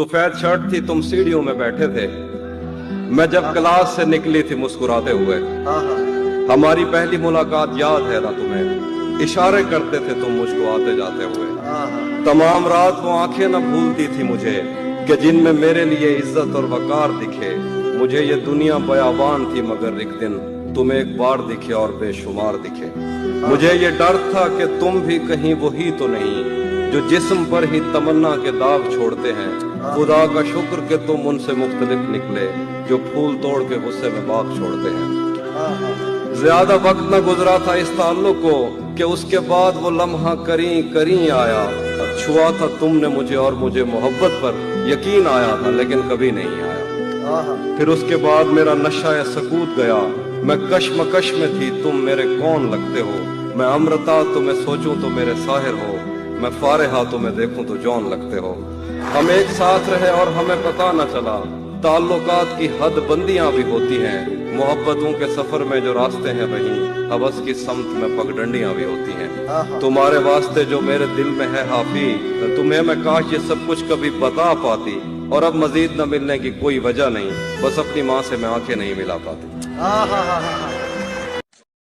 सफेद शर्ट थी, तुम सीढ़ियों में बैठे थे। मैं जब क्लास से निकली थी मुस्कुराते हुए। हमारी पहली मुलाकात याद है ना तुम्हें? इशारे करते थे तुम मुझको आते जाते हुए। तमाम रात वो आंखें न भूलती थी मुझे कि जिनमें मेरे लिए इज्जत और वकार दिखे। मुझे ये दुनिया बयाबान थी मगर एक दिन तुम एक बार दिखे और बेशुमार दिखे। मुझे ये डर था कि तुम भी कहीं वही तो नहीं जो जिस्म पर ही तमन्ना के दाग छोड़ते हैं। खुदा का शुक्र कि तुम उनसे मुख्तलिफ निकले जो फूल तोड़ के गुस्से में बाग छोड़ते हैं। ज्यादा वक्त न गुजरा था इस ताल्लुक को कि उसके बाद वो लम्हा करीं करीं आया। छुआ था तुमने मुझे और मुझे मोहब्बत पर यकीन आया था, लेकिन कभी नहीं आया। फिर उसके बाद मेरा नशा या सकूत गया। मैं कश्मकश में थी, तुम मेरे कौन लगते हो। मैं अमृता तो मैं सोचूं तो मेरे साहिर हो। मैं फारिहा तो मैं देखूं तो जौन लगते हो। हम एक साथ रहे और हमें पता न चला। ताल्लुकात की हद बंदियां भी होती हैं। मोहब्बतों के सफर में जो रास्ते हैं वहीं हवस की समत में पगडंडियां भी होती हैं। तुम्हारे वास्ते जो मेरे दिल में है हाफी, तुम्हें मैं काश ये सब कुछ कभी बता पाती। और अब मजीद न मिलने की कोई वजह नहीं, बस अपनी माँ से मैं आंखें नहीं मिला पाती।